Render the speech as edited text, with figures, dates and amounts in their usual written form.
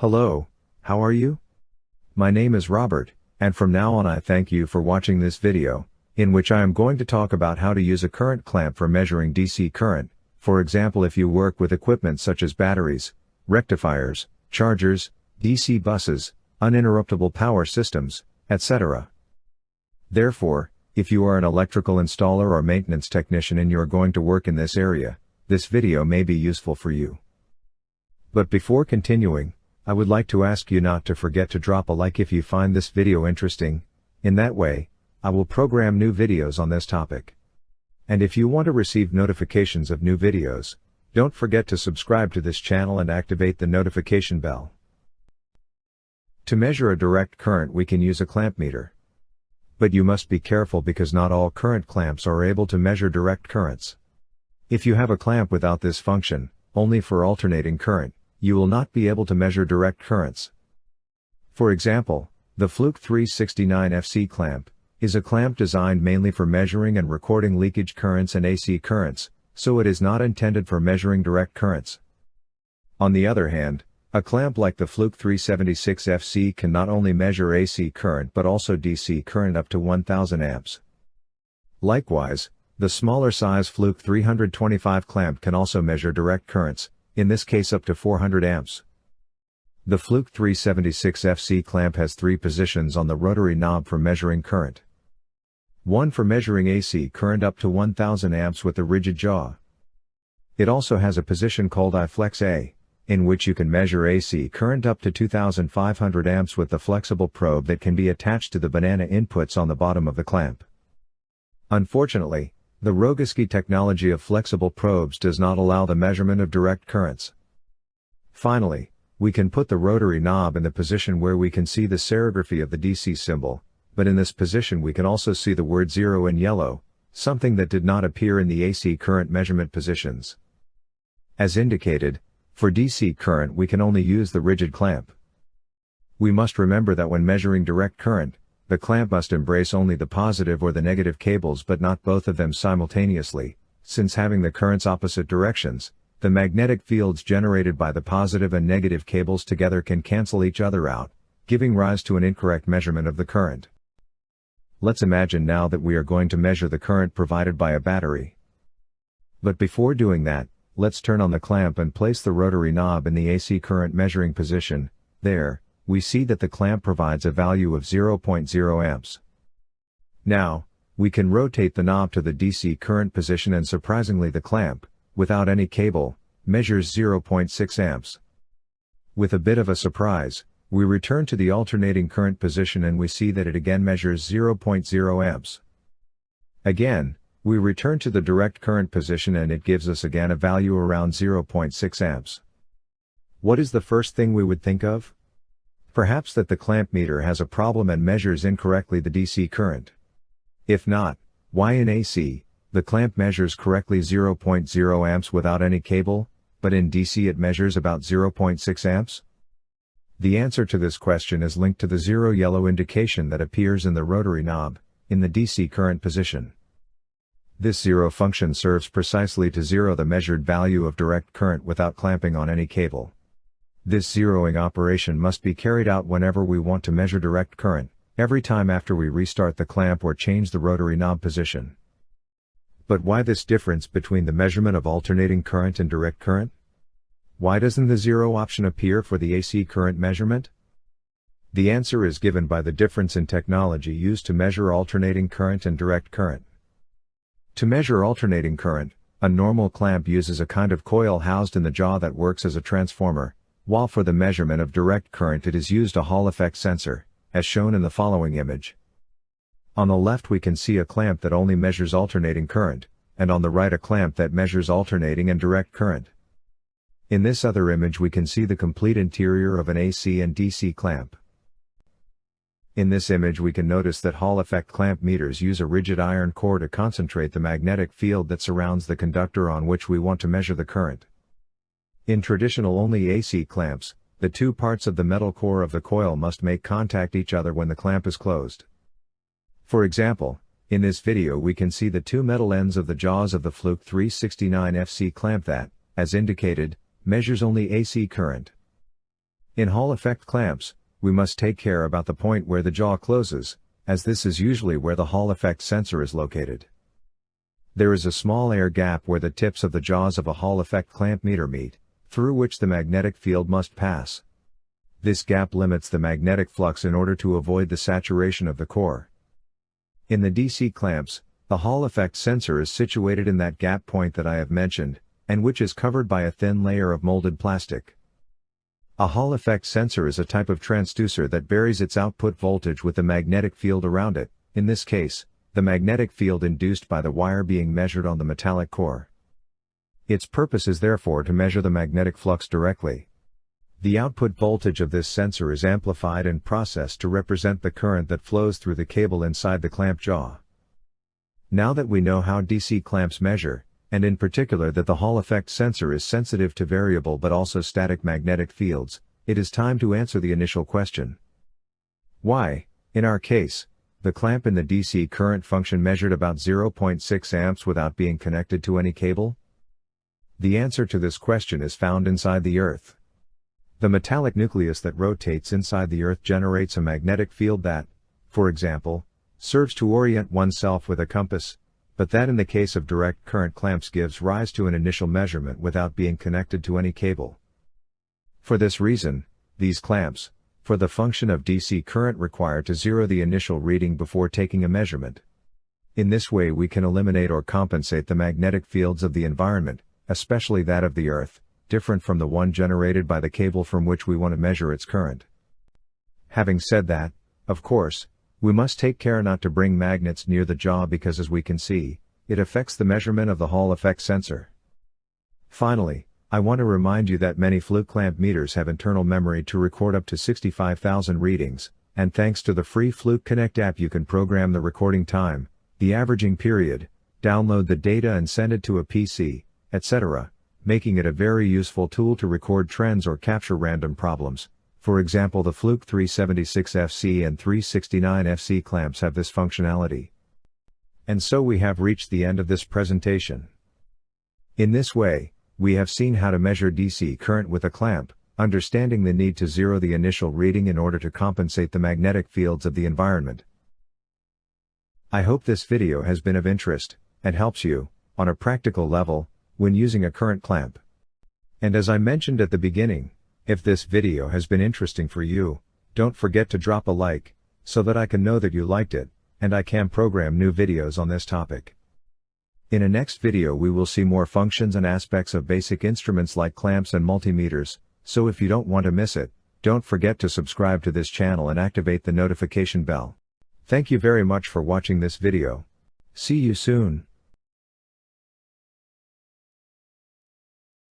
Hello, how are you? My name is Robert, and from now on I thank you for watching this video, in which I am going to talk about how to use a current clamp for measuring DC current, for example if you work with equipment such as batteries, rectifiers, chargers, DC buses, uninterruptible power systems, etc. Therefore, if you are an electrical installer or maintenance technician and you are going to work in this area, this video may be useful for you. But before continuing, I would like to ask you not to forget to drop a like if you find this video interesting. In that way, I will program new videos on this topic. And if you want to receive notifications of new videos, don't forget to subscribe to this channel and activate the notification bell. To measure a direct current we can use a clamp meter. But you must be careful because not all current clamps are able to measure direct currents. If you have a clamp without this function, only for alternating current, you will not be able to measure direct currents. For example, the Fluke 369 FC clamp is a clamp designed mainly for measuring and recording leakage currents and AC currents, so it is not intended for measuring direct currents. On the other hand, a clamp like the Fluke 376 FC can not only measure AC current but also DC current up to 1000 amps. Likewise, the smaller size Fluke 325 clamp can also measure direct currents, in this case up to 400 amps. The Fluke 376 FC clamp has 3 positions on the rotary knob for measuring current. One for measuring AC current up to 1000 amps with the rigid jaw. It also has a position called iFlex A, in which you can measure AC current up to 2500 amps with the flexible probe that can be attached to the banana inputs on the bottom of the clamp. Unfortunately, the Rogowski technology of flexible probes does not allow the measurement of direct currents. Finally, we can put the rotary knob in the position where we can see the serigraphy of the DC symbol, but in this position we can also see the word 0 in yellow, something that did not appear in the AC current measurement positions. As indicated, for DC current we can only use the rigid clamp. We must remember that when measuring direct current, the clamp must embrace only the positive or the negative cables but not both of them simultaneously, since having the currents opposite directions, the magnetic fields generated by the positive and negative cables together can cancel each other out, giving rise to an incorrect measurement of the current. Let's imagine now that we are going to measure the current provided by a battery. But before doing that, let's turn on the clamp and place the rotary knob in the AC current measuring position. There, we see that the clamp provides a value of 0.0 amps. Now, we can rotate the knob to the DC current position and surprisingly the clamp, without any cable, measures 0.6 amps. With a bit of a surprise, we return to the alternating current position and we see that it again measures 0.0 amps. Again, we return to the direct current position and it gives us again a value around 0.6 amps. What is the first thing we would think of? Perhaps that the clamp meter has a problem and measures incorrectly the DC current. If not, why in AC, the clamp measures correctly 0.0 amps without any cable, but in DC it measures about 0.6 amps? The answer to this question is linked to the 0 yellow indication that appears in the rotary knob, in the DC current position. This 0 function serves precisely to zero the measured value of direct current without clamping on any cable. This zeroing operation must be carried out whenever we want to measure direct current, every time after we restart the clamp or change the rotary knob position. But why this difference between the measurement of alternating current and direct current? Why doesn't the 0 option appear for the AC current measurement? The answer is given by the difference in technology used to measure alternating current and direct current. To measure alternating current, a normal clamp uses a kind of coil housed in the jaw that works as a transformer, while for the measurement of direct current it is used a Hall effect sensor, as shown in the following image. On the left we can see a clamp that only measures alternating current, and on the right a clamp that measures alternating and direct current. In this other image we can see the complete interior of an AC and DC clamp. In this image we can notice that Hall effect clamp meters use a rigid iron core to concentrate the magnetic field that surrounds the conductor on which we want to measure the current. In traditional only AC clamps, the two parts of the metal core of the coil must make contact each other when the clamp is closed. For example, in this video we can see the two metal ends of the jaws of the Fluke 369 FC clamp that, as indicated, measures only AC current. In Hall effect clamps, we must take care about the point where the jaw closes, as this is usually where the Hall effect sensor is located. There is a small air gap where the tips of the jaws of a Hall effect clamp meter meet, through which the magnetic field must pass. This gap limits the magnetic flux in order to avoid the saturation of the core. In the DC clamps, the Hall effect sensor is situated in that gap point that I have mentioned, and which is covered by a thin layer of molded plastic. A Hall effect sensor is a type of transducer that varies its output voltage with the magnetic field around it, in this case, the magnetic field induced by the wire being measured on the metallic core. Its purpose is therefore to measure the magnetic flux directly. The output voltage of this sensor is amplified and processed to represent the current that flows through the cable inside the clamp jaw. Now that we know how DC clamps measure, and in particular that the Hall effect sensor is sensitive to variable but also static magnetic fields, it is time to answer the initial question. Why, in our case, the clamp in the DC current function measured about 0.6 amps without being connected to any cable? The answer to this question is found inside the Earth. The metallic nucleus that rotates inside the Earth generates a magnetic field that, for example, serves to orient oneself with a compass, but that in the case of direct current clamps gives rise to an initial measurement without being connected to any cable. For this reason, these clamps, for the function of DC current, require to zero the initial reading before taking a measurement. In this way we can eliminate or compensate the magnetic fields of the environment, especially that of the Earth, different from the one generated by the cable from which we want to measure its current. Having said that, of course, we must take care not to bring magnets near the jaw because, as we can see, it affects the measurement of the Hall effect sensor. Finally, I want to remind you that many fluke clamp meters have internal memory to record up to 65,000 readings, and thanks to the free Fluke Connect app you can program the recording time, the averaging period, download the data and send it to a PC, etc., making it a very useful tool to record trends or capture random problems. For example, the Fluke 376FC and 369FC clamps have this functionality. And so we have reached the end of this presentation. In this way, we have seen how to measure DC current with a clamp, understanding the need to zero the initial reading in order to compensate the magnetic fields of the environment. I hope this video has been of interest, and helps you, on a practical level, when using a current clamp. And as I mentioned at the beginning, if this video has been interesting for you, don't forget to drop a like, so that I can know that you liked it, and I can program new videos on this topic. In a next video we will see more functions and aspects of basic instruments like clamps and multimeters, so if you don't want to miss it, don't forget to subscribe to this channel and activate the notification bell. Thank you very much for watching this video. See you soon.